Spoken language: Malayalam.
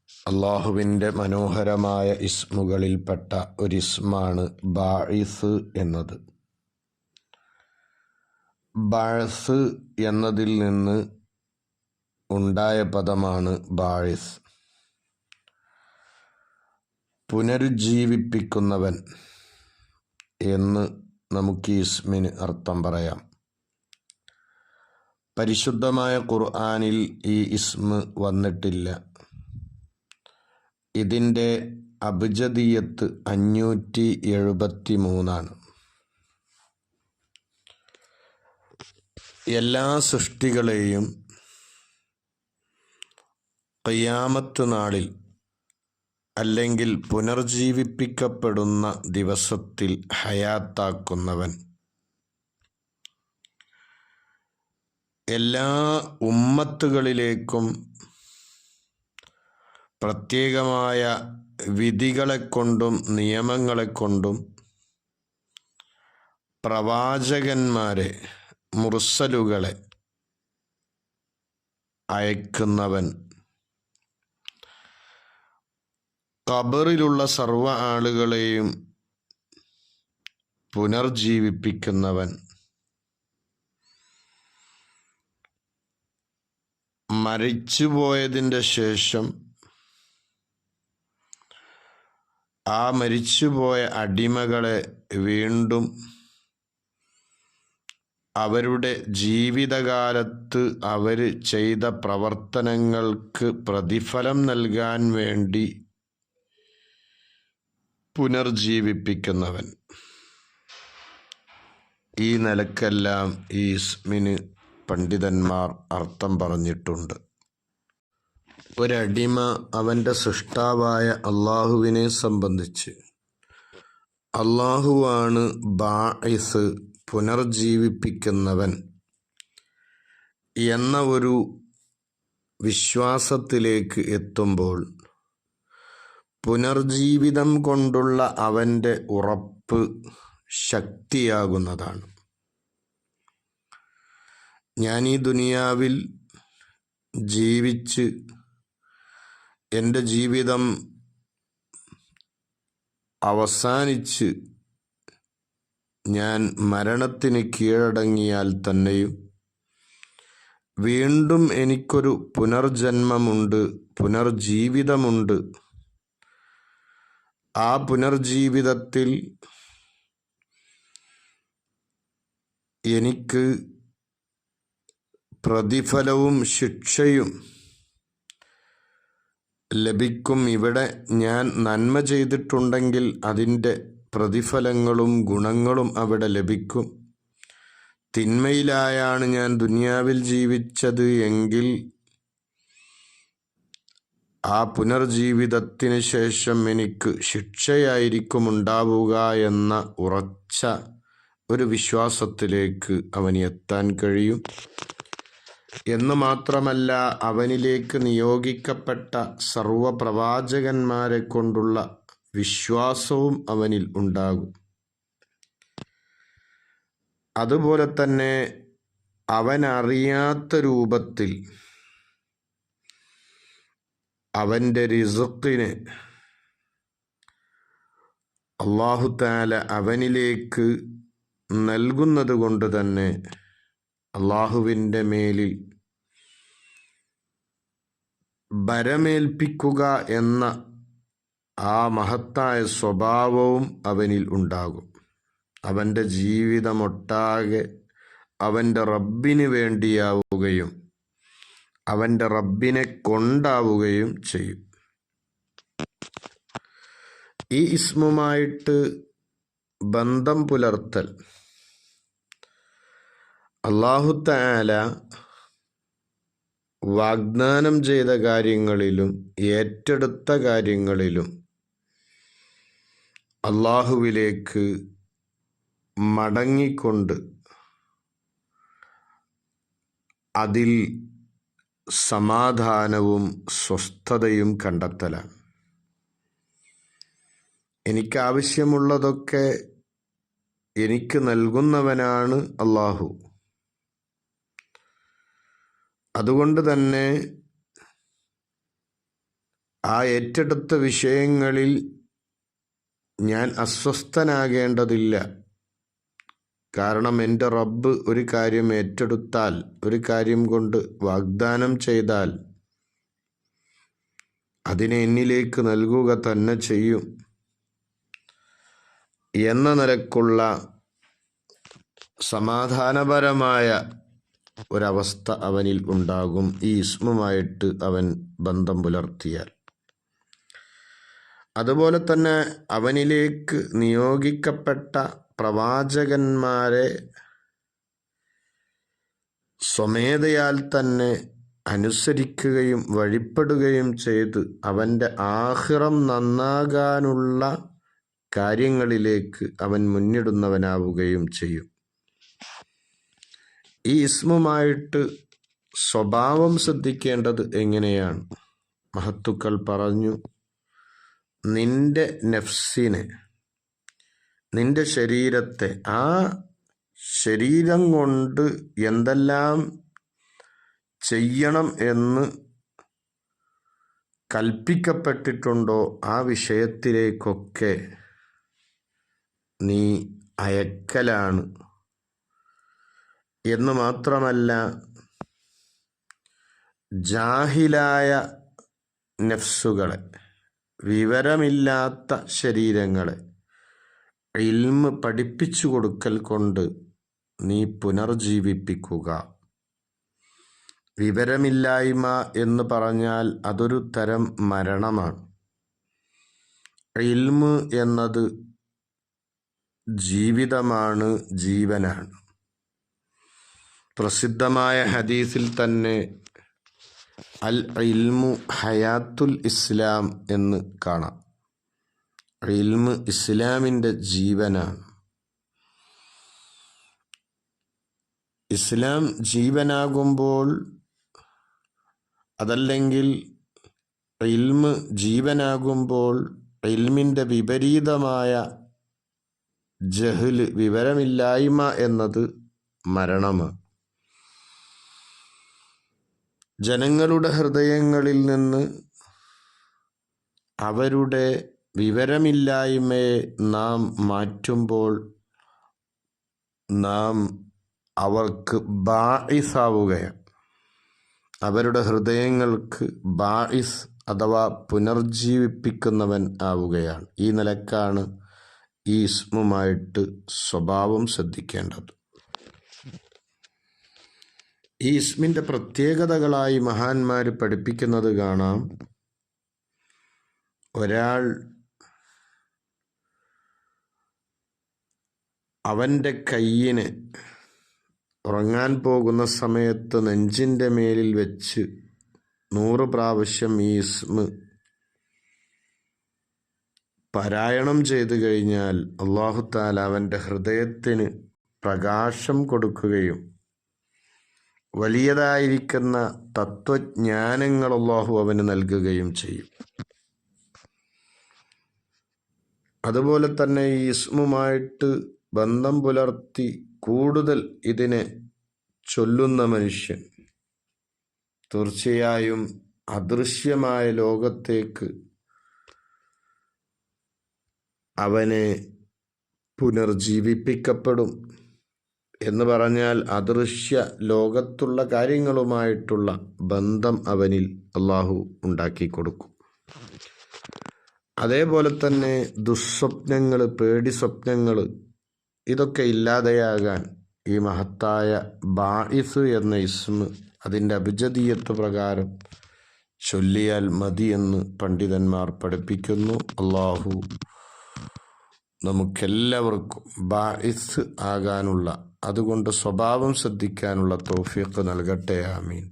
അള്ളാഹുവിൻ്റെ മനോഹരമായ ഇസ്മുകളിൽപ്പെട്ട ഒരിസ്മാണ് ബാഇസ് എന്നത്. ബഅസ് എന്നതിൽ നിന്ന് ഉണ്ടായ പദമാണ് ബാഇസ്. പുനരുജ്ജീവിപ്പിക്കുന്നവൻ എന്ന് നമുക്ക് ഈ ഇസ്മിന് അർത്ഥം പറയാം. പരിശുദ്ധമായ ഖുർആനിൽ ഈ ഇസ്മ് വന്നിട്ടില്ല. ഇതിൻ്റെ അബ്ജദിയത്ത് 573. എല്ലാ സൃഷ്ടികളെയും ഖിയാമത്ത് നാളിൽ അല്ലെങ്കിൽ പുനർജീവിപ്പിക്കപ്പെടുന്ന ദിവസത്തിൽ ഹയാത്താക്കുന്നവൻ, എല്ലാ ഉമ്മത്തുകളിലേക്കും പ്രത്യേകമായ വിധികളെക്കൊണ്ടും നിയമങ്ങളെക്കൊണ്ടും പ്രവാചകന്മാരെ, മുർസലുകളെ അയക്കുന്നവൻ, ഖബറിലുള്ള സർവ്വ ആളുകളെയും പുനർജീവിപ്പിക്കുന്നവൻ, മരിച്ചുപോയതിൻ്റെ ശേഷം ആ മരിച്ചുപോയ അടിമകളെ വീണ്ടും അവരുടെ ജീവിതകാലത്ത് അവർ ചെയ്ത പ്രവർത്തനങ്ങൾക്ക് പ്രതിഫലം നൽകാൻ വേണ്ടി പുനർജീവിപ്പിക്കുന്നവൻ. ഈ നിലക്കെല്ലാം ഈ ഇസ്മിന് പണ്ഡിതന്മാർ അർത്ഥം പറഞ്ഞിട്ടുണ്ട്. ഒരടിമ അവൻ്റെ സൃഷ്ടാവായ അള്ളാഹുവിനെ സംബന്ധിച്ച് അള്ളാഹുവാണ് ബാഇസ്, പുനർജീവിപ്പിക്കുന്നവൻ എന്ന ഒരു വിശ്വാസത്തിലേക്ക് എത്തുമ്പോൾ പുനർജീവിതം കൊണ്ടുള്ള അവൻ്റെ ഉറപ്പ് ശക്തിയാകുന്നതാണ്. ഞാൻ ഈ ദുനിയാവിൽ ജീവിച്ച് എൻ്റെ ജീവിതം അവസാനിച്ച് ഞാൻ മരണത്തിന് കീഴടങ്ങിയാൽ തന്നെയും വീണ്ടും എനിക്കൊരു പുനർജന്മമുണ്ട്, പുനർജീവിതമുണ്ട്. ആ പുനർജീവിതത്തിൽ എനിക്ക് പ്രതിഫലവും ശിക്ഷയും ലഭിക്കും. ഇവിടെ ഞാൻ നന്മ ചെയ്തിട്ടുണ്ടെങ്കിൽ അതിൻ്റെ പ്രതിഫലങ്ങളും ഗുണങ്ങളും അവിടെ ലഭിക്കും. തിന്മയിലായാണ് ഞാൻ ദുനിയാവിൽ ജീവിച്ചത് എങ്കിൽ ആ പുനർജീവിതത്തിന് ശേഷം എനിക്ക് ശിക്ഷയായിരിക്കും ഉണ്ടാവുക എന്ന ഉറച്ച ഒരു വിശ്വാസത്തിലേക്ക് അവന് എത്താൻ കഴിയും. എന്ന് മാത്രമല്ല, അവനിലേക്ക് നിയോഗിക്കപ്പെട്ട സർവപ്രവാചകന്മാരെ കൊണ്ടുള്ള വിശ്വാസവും അവനിൽ ഉണ്ടാകും. അതുപോലെ തന്നെ അവനറിയാത്ത രൂപത്തിൽ അവൻ്റെ റിസ്ഖിനെ അല്ലാഹു തആല അവനിലേക്ക് നൽകുന്നത് കൊണ്ട് തന്നെ അള്ളാഹുവിൻ്റെ മേലിൽ ഭരമേൽപ്പിക്കുക എന്ന ആ മഹത്തായ സ്വഭാവവും അവനിൽ ഉണ്ടാകും. അവൻ്റെ ജീവിതമൊട്ടാകെ അവൻ്റെ റബ്ബിന് വേണ്ടിയാവുകയും അവൻ്റെ റബ്ബിനെ കൊണ്ടാവുകയും ചെയ്യും. ഈ ഇസ്മുമായിട്ട് ബന്ധം പുലർത്തൽ അല്ലാഹു തആല വാഗ്ദാനം ചെയ്ത കാര്യങ്ങളിലും ഏറ്റെടുത്ത കാര്യങ്ങളിലും അല്ലാഹുവിലേക്ക് മടങ്ങിക്കൊണ്ട് അതിൽ സമാധാനവും സ്വസ്ഥതയും കണ്ടെത്തലാണ്. എനിക്കാവശ്യമുള്ളതൊക്കെ എനിക്ക് നൽകുന്നവനാണ് അല്ലാഹു. അതുകൊണ്ട് തന്നെ ആ ഏറ്റെടുത്ത വിഷയങ്ങളിൽ ഞാൻ അസ്വസ്ഥനാകേണ്ടതില്ല. കാരണം എൻ്റെ റബ്ബ് ഒരു കാര്യം ഏറ്റെടുത്താൽ, ഒരു കാര്യം കൊണ്ട് വാഗ്ദാനം ചെയ്താൽ അതിനെ എന്നിലേക്ക് നൽകുക തന്നെ ചെയ്യും എന്ന നിലക്കുള്ള സമാധാനപരമായ ഒരവസ്ഥ അവനിൽ ഉണ്ടാകും ഈ ഇസ്മുമായിട്ട് അവൻ ബന്ധം പുലർത്തിയാൽ. അതുപോലെ തന്നെ അവനിലേക്ക് നിയോഗിക്കപ്പെട്ട പ്രവാചകന്മാരെ സ്വമേധയാൽ തന്നെ അനുസരിക്കുകയും വഴിപ്പെടുകയും ചെയ്ത് അവൻ്റെ ആഖിറം നന്നാകാനുള്ള കാര്യങ്ങളിലേക്ക് അവൻ മുന്നിടുന്നവനാവുകയും ചെയ്യും. ഈ ഇസ്മുമായിട്ട് സ്വഭാവം ശ്രദ്ധിക്കേണ്ടത് എങ്ങനെയാണ്? മഹത്തുക്കൾ പറഞ്ഞു, നിന്റെ നഫ്സിനെ, നിന്റെ ശരീരത്തെ, ആ ശരീരം കൊണ്ട് എന്തെല്ലാം ചെയ്യണം എന്ന് കൽപ്പിക്കപ്പെട്ടിട്ടുണ്ടോ ആ വിഷയത്തിലേക്കൊക്കെ നീ അയക്കലാണ് എന്ന് മാത്രമല്ല, ജാഹിലായ നഫ്സുകളെ, വിവരമില്ലാത്ത ശരീരങ്ങളെ ഇൽമ് പഠിപ്പിച്ചു കൊടുക്കൽ കൊണ്ട് നീ പുനർജീവിപ്പിക്കുക. വിവരമില്ലായ്മ എന്ന് പറഞ്ഞാൽ അതൊരു തരം മരണമാണ്. ഇൽമ് എന്നത് ജീവിതമാണ്, ജീവനാണ്. പ്രസിദ്ധമായ ഹദീസിൽ തന്നെ അൽ ഇൽമു ഹയാത്തുൽ ഇസ്ലാം എന്ന് കാണാം. ഇൽമ് ഇസ്ലാമിൻ്റെ ജീവനാണ്. ഇസ്ലാം ജീവനാകുമ്പോൾ, അതല്ലെങ്കിൽ ഇൽമ് ജീവനാകുമ്പോൾ, ഇൽമിൻ്റെ വിപരീതമായ ജഹ്ല്, വിവരമില്ലായ്മ എന്നത് മരണമാണ്. ജനങ്ങളുടെ ഹൃദയങ്ങളിൽ നിന്ന് അവരുടെ വിവരമില്ലായ്മയെ നാം മാറ്റുമ്പോൾ നാം അവർക്ക് ബാഇസാവുകയാണ്. അവരുടെ ഹൃദയങ്ങൾക്ക് ബാഇസ് അഥവാ പുനർജീവിപ്പിക്കുന്നവൻ ആവുകയാണ്. ഈ നിലക്കാണ് ഈ ഇസ്മുമായിട്ട് സ്വഭാവം ശ്രദ്ധിക്കേണ്ടത്. ഈ ഇസ്മിൻ്റെ പ്രത്യേകതകളായി മഹാന്മാർ പഠിപ്പിക്കുന്നത് കാണാം. ഒരാൾ അവൻ്റെ കയ്യിന് ഉറങ്ങാൻ പോകുന്ന സമയത്ത് നെഞ്ചിൻ്റെ മേലിൽ വെച്ച് 100 പ്രാവശ്യം ഈ ഇസ്മ് പാരായണം ചെയ്തു കഴിഞ്ഞാൽ അല്ലാഹു തആല അവൻ്റെ ഹൃദയത്തിന് പ്രകാശം കൊടുക്കുകയും വലിയതായിരിക്കുന്ന തത്വജ്ഞാനങ്ങൾ അല്ലാഹു അവന് നൽകുകയും ചെയ്യും. അതുപോലെ തന്നെ ഈ ഇസ്മുമായിട്ട് ബന്ധം പുലർത്തി കൂടുതൽ ഇതിനെ ചൊല്ലുന്ന മനുഷ്യൻ തീർച്ചയായും അദൃശ്യമായ ലോകത്തേക്ക് അവനെ പുനർജീവിപ്പിക്കപ്പെടും. എന്ന് പറഞ്ഞാൽ അദൃശ്യ ലോകത്തുള്ള കാര്യങ്ങളുമായിട്ടുള്ള ബന്ധം അവനിൽ അല്ലാഹു ഉണ്ടാക്കി കൊടുക്കും. അതേപോലെ തന്നെ ദുസ്വപ്നങ്ങൾ, പേടി സ്വപ്നങ്ങൾ, ഇതൊക്കെ ഇല്ലാതെയാകാൻ ഈ മഹത്തായ ബാഇസ് എന്ന ഇസ്മ് അതിൻ്റെ അബ്ജദീയത്ത് പ്രകാരം ചൊല്ലിയാൽ മതിയെന്ന് പണ്ഡിതന്മാർ പഠിപ്പിക്കുന്നു. അല്ലാഹു നമുക്കെല്ലാവർക്കും ബാഇസ് ആകാനുള്ള, അതുകൊണ്ട് സ്വഭാവം ശ്രദ്ധിക്കാനുള്ള തൗഫീഖ് നൽകട്ടെ. ആമീൻ.